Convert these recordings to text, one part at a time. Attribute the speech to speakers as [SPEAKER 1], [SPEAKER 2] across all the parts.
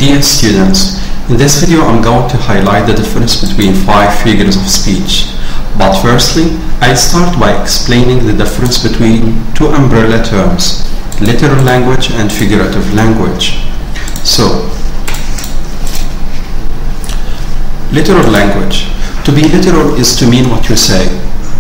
[SPEAKER 1] Dear students, in this video I'm going to highlight the difference between 5 figures of speech. But firstly, I'll start by explaining the difference between two umbrella terms, literal language and figurative language. So, literal language. To be literal is to mean what you say.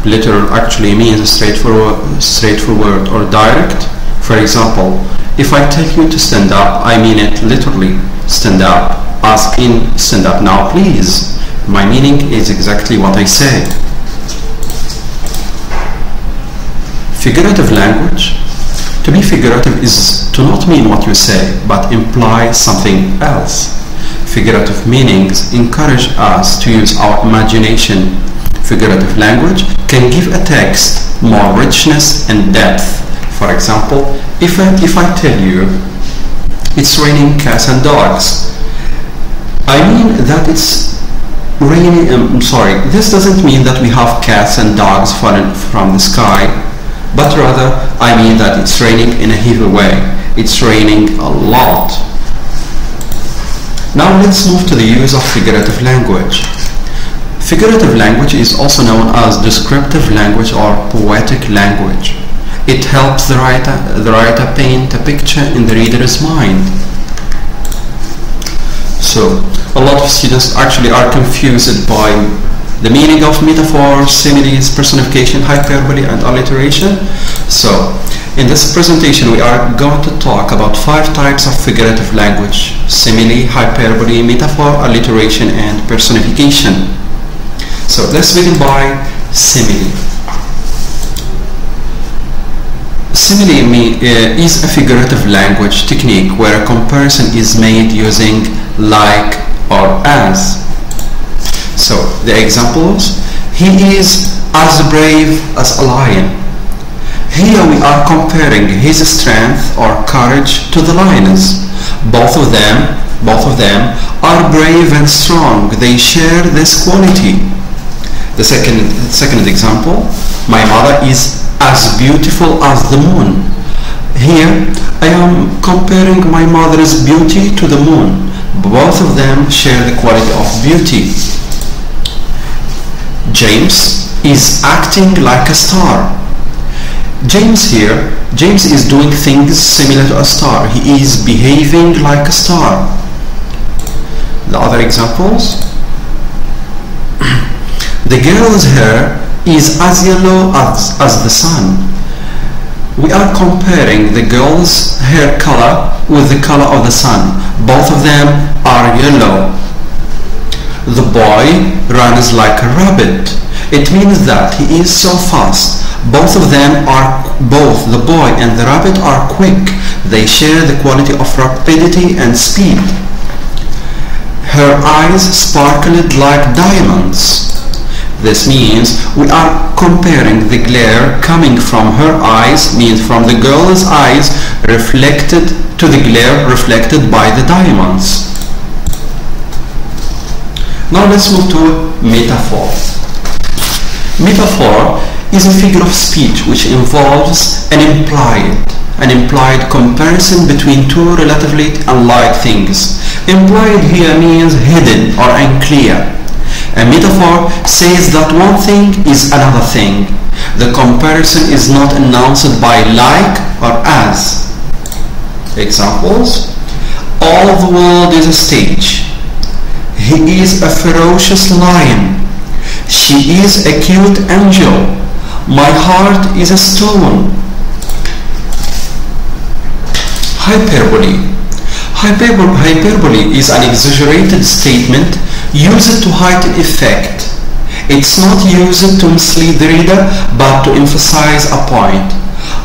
[SPEAKER 1] Literal actually means straightforward or direct. For example, if I tell you to stand up, I mean it literally. Stand up, as in stand up now please. My meaning is exactly what I say. Figurative language. To be figurative is to not mean what you say, but imply something else. Figurative meanings encourage us to use our imagination. Figurative language can give a text more richness and depth. For example, if I tell you it's raining cats and dogs, I mean that it's raining. This doesn't mean that we have cats and dogs falling from the sky, but rather I mean that it's raining in a heavy way. It's raining a lot. Now let's move to the use of figurative language. Figurative language is also known as descriptive language or poetic language. It helps the writer paint a picture in the reader's mind. So, a lot of students actually are confused by the meaning of metaphors, similes, personification, hyperbole, and alliteration. So, in this presentation we are going to talk about 5 types of figurative language: simile, hyperbole, metaphor, alliteration, and personification. So, let's begin by simile. Simile is a figurative language technique where a comparison is made using like or as. So the examples: he is as brave as a lion. Here we are comparing his strength or courage to the lioness. Both of them are brave and strong. They share this quality. The second example: my mother is as beautiful as the moon. Here I am comparing my mother's beauty to the moon. Both of them share the quality of beauty. James is acting like a star. James is doing things similar to a star. He is behaving like a star. The other examples: the girl's hair is as yellow as the sun. We are comparing the girl's hair color with the color of the sun. Both of them are yellow. The boy runs like a rabbit. It means that he is so fast. Both the boy and the rabbit are quick. They share the quality of rapidity and speed. Her eyes sparkled like diamonds. This means we are comparing the glare coming from her eyes, means from the girl's eyes, reflected to the glare reflected by the diamonds. Now let's move to metaphor. Metaphor is a figure of speech which involves an implied comparison between two relatively unlike things. Implied here means hidden or unclear. A metaphor says that one thing is another thing. The comparison is not announced by like or as. Examples: all the world is a stage. He is a ferocious lion. She is a cute angel. My heart is a stone. Hyperbole. Hyperbole is an exaggerated statement used to heighten effect. It's not used to mislead the reader, but to emphasize a point.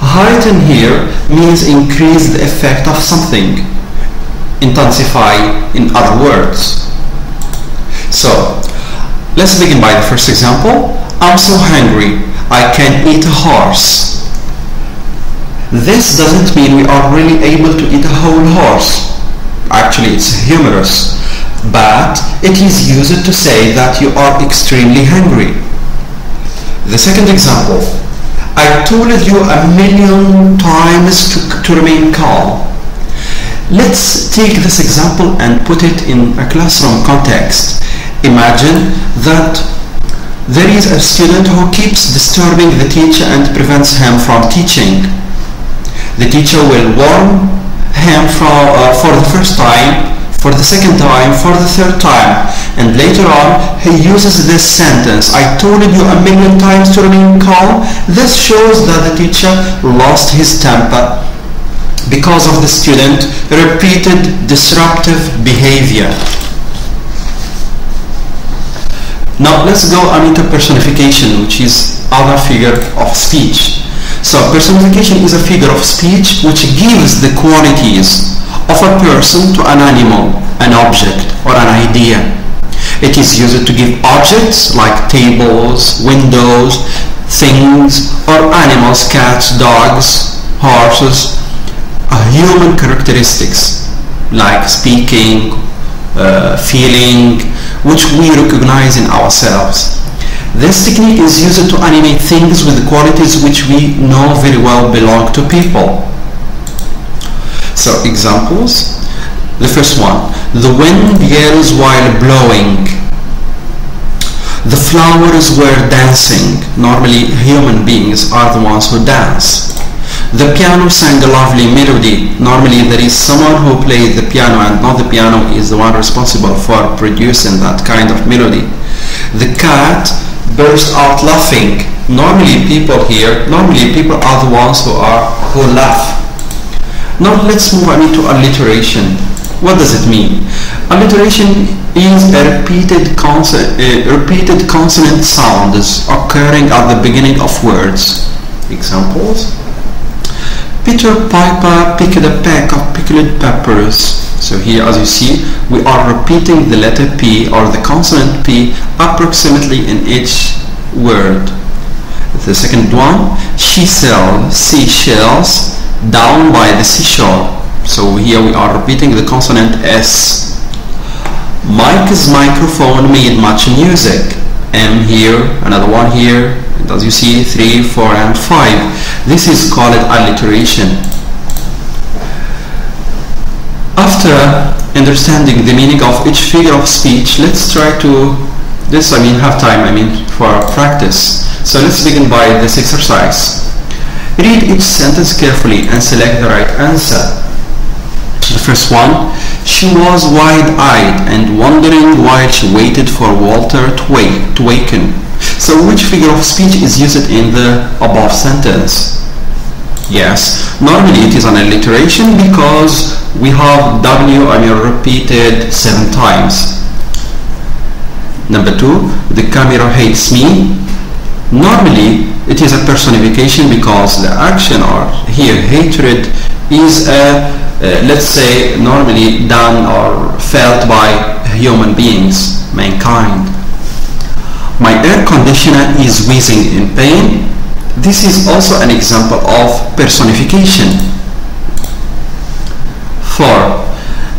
[SPEAKER 1] Heighten here means increase the effect of something. Intensify, in other words. So, let's begin by the first example. I'm so hungry, I can eat a horse. This doesn't mean we are really able to eat a whole horse. Actually, it's humorous. But it is used to say that you are extremely hungry. The second example: I told you 1,000,000 times to remain calm. Let's take this example and put it in a classroom context. Imagine that there is a student who keeps disturbing the teacher and prevents him from teaching. The teacher will warn him for the first time, for the second time, for the third time, and later on he uses this sentence, "I told you a million times to remain calm." This shows that the teacher lost his temper because of the student repeated disruptive behavior. Now let's go to personification, which is other figure of speech. So personification is a figure of speech which gives the qualities of a person to an animal, an object, or an idea. It is used to give objects like tables, windows, things, or animals, cats, dogs, horses, human characteristics like speaking, feeling, which we recognize in ourselves. This technique is used to animate things with qualities which we know very well belong to people. So examples. The first one, the wind yells while blowing. The flowers were dancing. Normally human beings are the ones who dance. The piano sang a lovely melody. Normally there is someone who played the piano, and not the piano is the one responsible for producing that kind of melody. The cat burst out laughing. Normally people are the ones who laugh. Now let's move on to alliteration. What does it mean? Alliteration is a repeated consonant sounds occurring at the beginning of words. Examples. Peter Piper picked a peck of pickled peppers. So here, as you see, we are repeating the letter P or the consonant P approximately in each word. The second one, she sells seashells down by the seashore. So here we are repeating the consonant S. Mike's microphone made much music. M here, another one here, and as you see, 3, 4, and 5. This is called alliteration. After understanding the meaning of each figure of speech, let's try to have time for practice. So let's begin by this exercise. Read each sentence carefully and select the right answer. The first one, she was wide-eyed and wondering while she waited for Walter to waken. So which figure of speech is used in the above sentence? Yes, normally it is an alliteration because we have W repeated 7 times. Number 2, the camera hates me. Normally it is a personification because the action, or here hatred, is let's say normally done or felt by human beings, mankind. My air conditioner is wheezing in pain. This is also an example of personification. 4.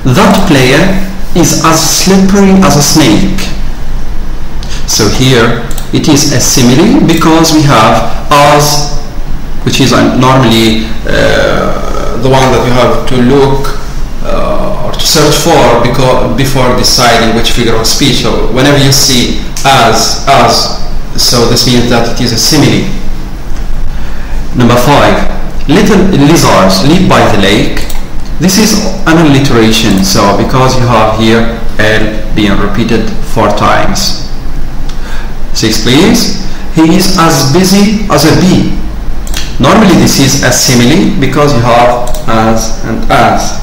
[SPEAKER 1] That player is as slippery as a snake. So here it is a simile because we have as, which is normally the one that you have to look or to search for before deciding which figure of speech. So whenever you see as, so this means that it is a simile. Number 5, little lizards live by the lake. This is an alliteration, so because you have here L being repeated 4 times. 6, please. He is as busy as a bee. Normally this is a simile because you have as and as.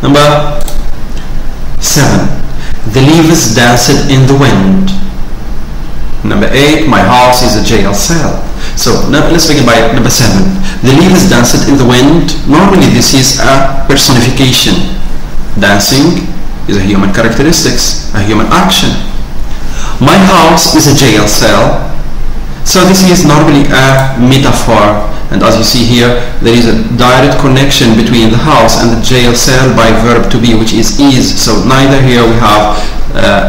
[SPEAKER 1] Number 7, the leaves danced in the wind. Number 8, my house is a jail cell. So now let's begin by number 7. The leaves danced in the wind. Normally this is a personification. Dancing is a human characteristics, a human action. My house is a jail cell. So this is normally a metaphor, and as you see here, there is a direct connection between the house and the jail cell by verb to be, which is. So neither here we have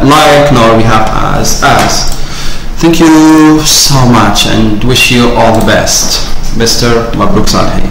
[SPEAKER 1] like nor we have as. Thank you so much and wish you all the best. Mr. Mabrouk Salhi.